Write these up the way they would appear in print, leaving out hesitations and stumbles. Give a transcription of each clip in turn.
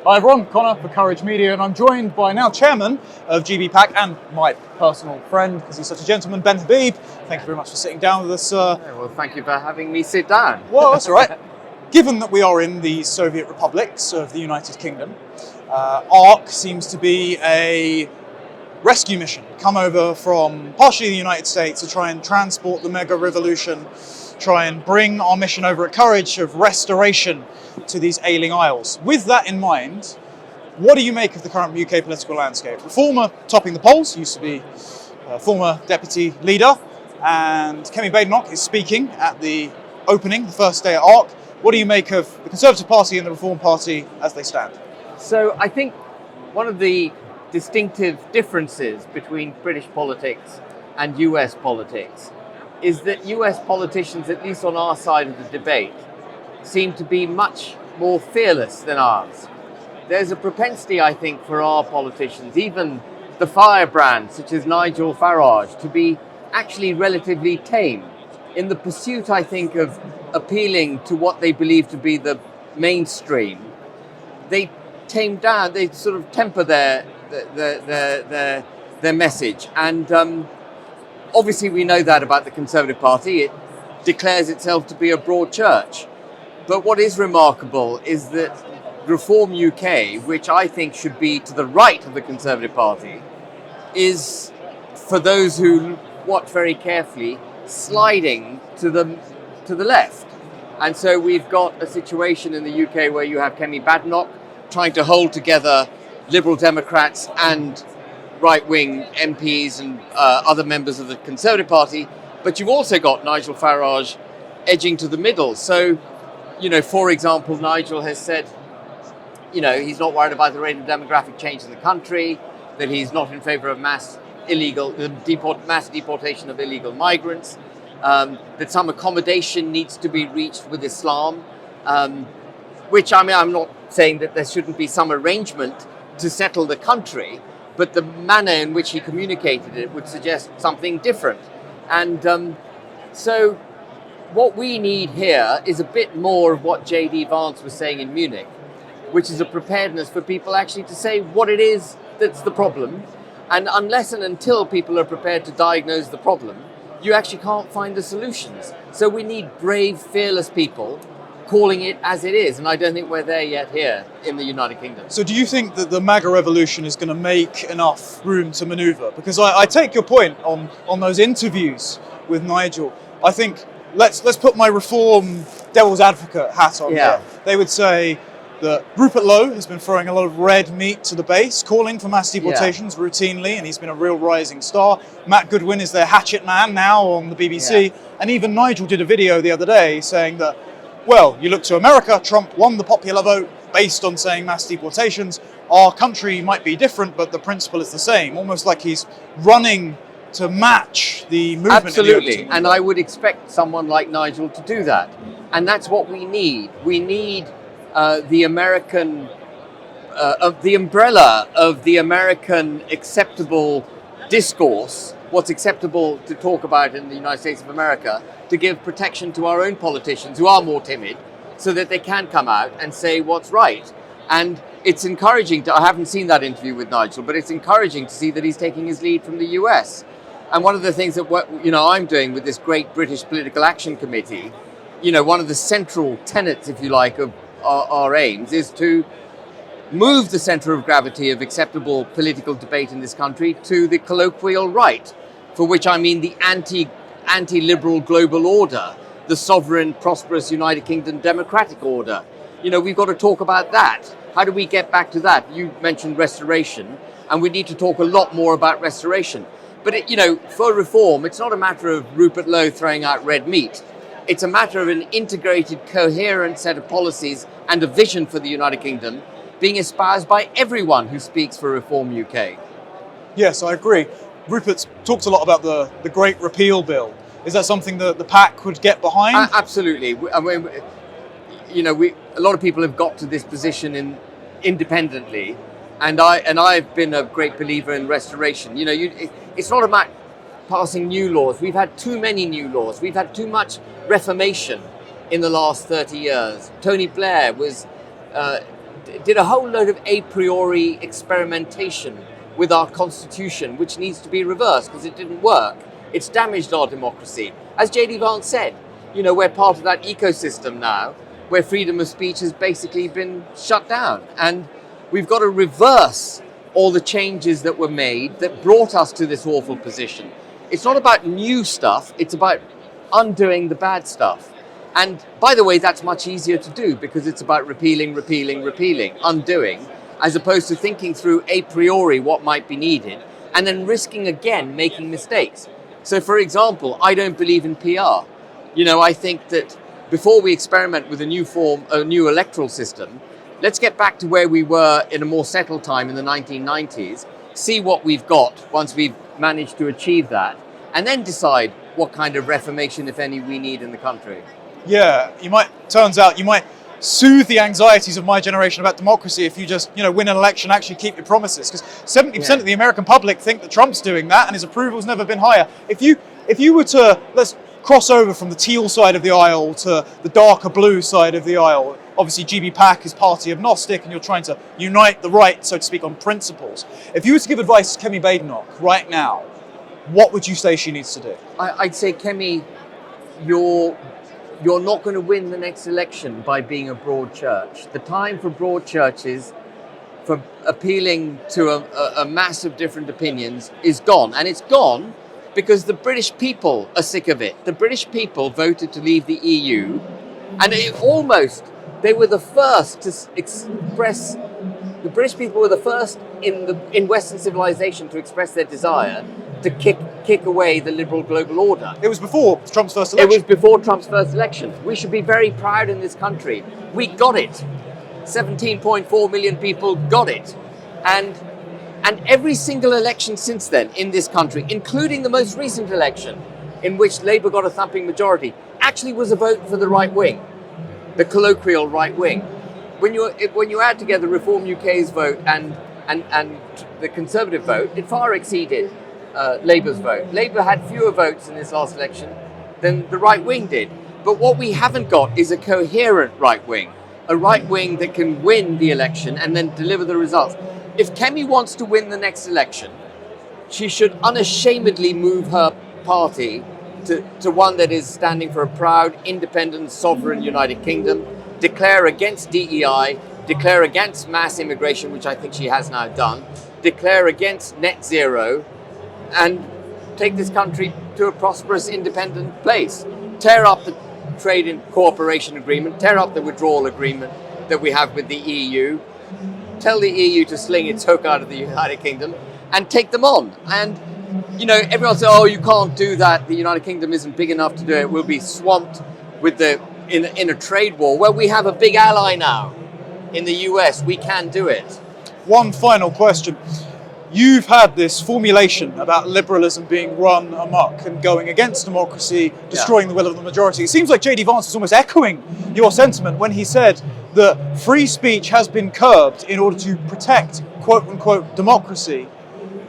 Hi everyone, Connor for Courage Media, and I'm joined by now Chairman of GB PAC and my personal friend, because he's such a gentleman, Ben Habib. Thank you very much for sitting down with us. Well, thank you for having me sit down. Well, that's all right. Given that we are in the Soviet republics of the United Kingdom, ARC seems to be a rescue mission come over from partially the United States to try and transport the mega revolution, try and bring our mission over at Courage of restoration to these ailing isles. With that in mind, what do you make of the current UK political landscape? Reformer topping the polls, used to be former deputy leader, and Kemi Badenoch is speaking at the opening, the first day at ARC. What do you make of the Conservative Party and the Reform Party as they stand? So I think one of the distinctive differences between British politics and US politics is that US politicians, at least on our side of the debate, seem to be much more fearless than ours. There's a propensity, I think, for our politicians, even the firebrands such as Nigel Farage, to be actually relatively tame in the pursuit, I think, of appealing to what they believe to be the mainstream. They tame down, they sort of temper their message. And obviously we know that about the Conservative Party. It declares itself to be a broad church. But what is remarkable is that Reform UK, which I think should be to the right of the Conservative Party, is, for those who watch very carefully, sliding to the left. And so we've got a situation in the UK where you have Kemi Badenoch trying to hold together Liberal Democrats and right-wing MPs and other members of the Conservative Party, but you've also got Nigel Farage edging to the middle. So, you know, for example, Nigel has said, you know, he's not worried about the rate of demographic change in the country, that he's not in favour of mass deportation of illegal migrants, that some accommodation needs to be reached with Islam, which, I mean, I'm not saying that there shouldn't be some arrangement to settle the country, but the manner in which he communicated it would suggest something different. And so what we need here is a bit more of what J.D. Vance was saying in Munich, which is a preparedness for people actually to say what it is that's the problem. And unless and until people are prepared to diagnose the problem, you actually can't find the solutions. So we need brave, fearless people calling it as it is. And I don't think we're there yet here in the United Kingdom. So do you think that the MAGA revolution is going to make enough room to manoeuvre? Because I take your point on those interviews with Nigel. I think let's put my reform devil's advocate hat on here. They would say that Rupert Lowe has been throwing a lot of red meat to the base, calling for mass deportations routinely, and he's been a real rising star. Matt Goodwin is their hatchet man now on the BBC. And even Nigel did a video the other day saying that, well, you look to America, Trump won the popular vote based on saying mass deportations. Our country might be different, but the principle is the same. Almost like he's running to match the movement. Absolutely, and I would expect someone like Nigel to do that. And that's what we need. We need the American, of the umbrella of the American acceptable discourse, what's acceptable to talk about in the United States of America, to give protection to our own politicians who are more timid, so that they can come out and say what's right. And it's encouraging I haven't seen that interview with Nigel, but it's encouraging to see that he's taking his lead from the US. And one of the things that I'm doing with this great British Political Action Committee, one of the central tenets, if you like, of our aims is to move the centre of gravity of acceptable political debate in this country to the colloquial right, for which I mean the anti-liberal global order, the sovereign, prosperous United Kingdom democratic order. We've got to talk about that. How do we get back to that? You mentioned restoration, and we need to talk a lot more about restoration. But, for reform, it's not a matter of Rupert Lowe throwing out red meat. It's a matter of an integrated, coherent set of policies and a vision for the United Kingdom being espoused by everyone who speaks for Reform UK. Yes, I agree. Rupert's talked a lot about the Great Repeal Bill. Is that something that the PAC would get behind? Absolutely. I mean, a lot of people have got to this position independently, and I've been a great believer in restoration. It's not about passing new laws. We've had too many new laws. We've had too much reformation in the last 30 years. Tony Blair was did a whole load of a priori experimentation with our constitution, which needs to be reversed because it didn't work. It's damaged our democracy. As J.D. Vance said, we're part of that ecosystem now where freedom of speech has basically been shut down. And we've got to reverse all the changes that were made that brought us to this awful position. It's not about new stuff, it's about undoing the bad stuff. And by the way, that's much easier to do because it's about repealing, undoing, as opposed to thinking through a priori what might be needed and then risking again making mistakes. So for example, I don't believe in PR. I think that before we experiment with a new electoral system, let's get back to where we were in a more settled time in the 1990s, see what we've got once we've managed to achieve that, and then decide what kind of reformation, if any, we need in the country. Yeah, turns out you might soothe the anxieties of my generation about democracy if you just, win an election, actually keep your promises. Because 70% of the American public think that Trump's doing that and his approval's never been higher. If you were to, let's cross over from the teal side of the aisle to the darker blue side of the aisle, obviously GB PAC is party agnostic and you're trying to unite the right, so to speak, on principles. If you were to give advice to Kemi Badenoch right now, what would you say she needs to do? I'd say, Kemi, you're not going to win the next election by being a broad church. The time for broad churches, for appealing to a mass of different opinions, is gone. And it's gone because the British people are sick of it. The British people voted to leave the EU, and they were the first to express. The British people were the first in Western civilization to express their desire to kick away the liberal global order. It was before Trump's first election. It was before Trump's first election. We should be very proud in this country. We got it. 17.4 million people got it. And every single election since then in this country, including the most recent election, in which Labour got a thumping majority, actually was a vote for the right wing, the colloquial right wing. When you add together Reform UK's vote and the Conservative vote, it far exceeded Labour's vote. Labour had fewer votes in this last election than the right wing did. But what we haven't got is a coherent right wing, a right wing that can win the election and then deliver the results. If Kemi wants to win the next election, she should unashamedly move her party to one that is standing for a proud, independent, sovereign United Kingdom, declare against DEI, declare against mass immigration, which I think she has now done, declare against net zero, and take this country to a prosperous, independent place. Tear up the trade and cooperation agreement, tear up the withdrawal agreement that we have with the EU, tell the EU to sling its hook out of the United Kingdom, and take them on. And, everyone says, oh, you can't do that, the United Kingdom isn't big enough to do it, we'll be swamped with in a trade war. Well, we have a big ally now in the US, we can do it. One final question. You've had this formulation about liberalism being run amok and going against democracy, destroying the will of the majority. It seems like J.D. Vance was almost echoing your sentiment when he said that free speech has been curbed in order to protect, quote-unquote, democracy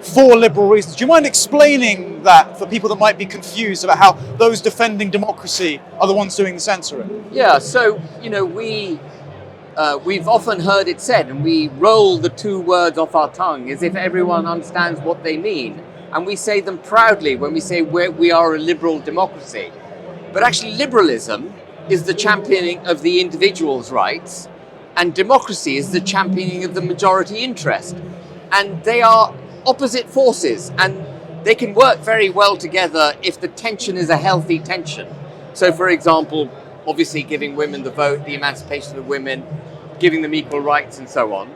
for liberal reasons. Do you mind explaining that for people that might be confused about how those defending democracy are the ones doing the censoring? Yeah, so, we've often heard it said, and we roll the two words off our tongue as if everyone understands what they mean. And we say them proudly when we say we are a liberal democracy. But actually, liberalism is the championing of the individual's rights, and democracy is the championing of the majority interest. And they are opposite forces, and they can work very well together if the tension is a healthy tension. So, for example, obviously giving women the vote, the emancipation of women, giving them equal rights and so on.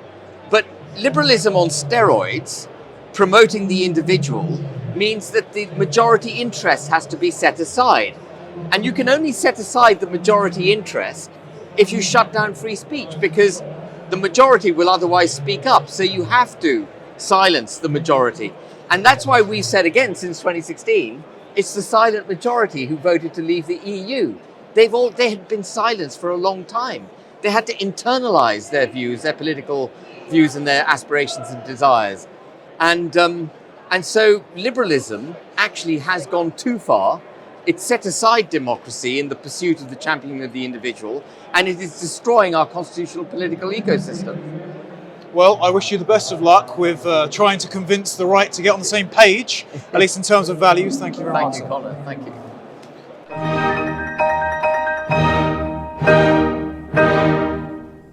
But liberalism on steroids, promoting the individual, means that the majority interest has to be set aside. And you can only set aside the majority interest if you shut down free speech, because the majority will otherwise speak up. So you have to silence the majority. And that's why we've said again since 2016, it's the silent majority who voted to leave the EU. They had been silenced for a long time. They had to internalize their views, their political views and their aspirations and desires. And so liberalism actually has gone too far It's set aside democracy in the pursuit of the championing of the individual, and it is destroying our constitutional political ecosystem. Well, I wish you the best of luck with trying to convince the right to get on the same page, at least in terms of values. Thank you very much. Thank you, Connor. Thank you.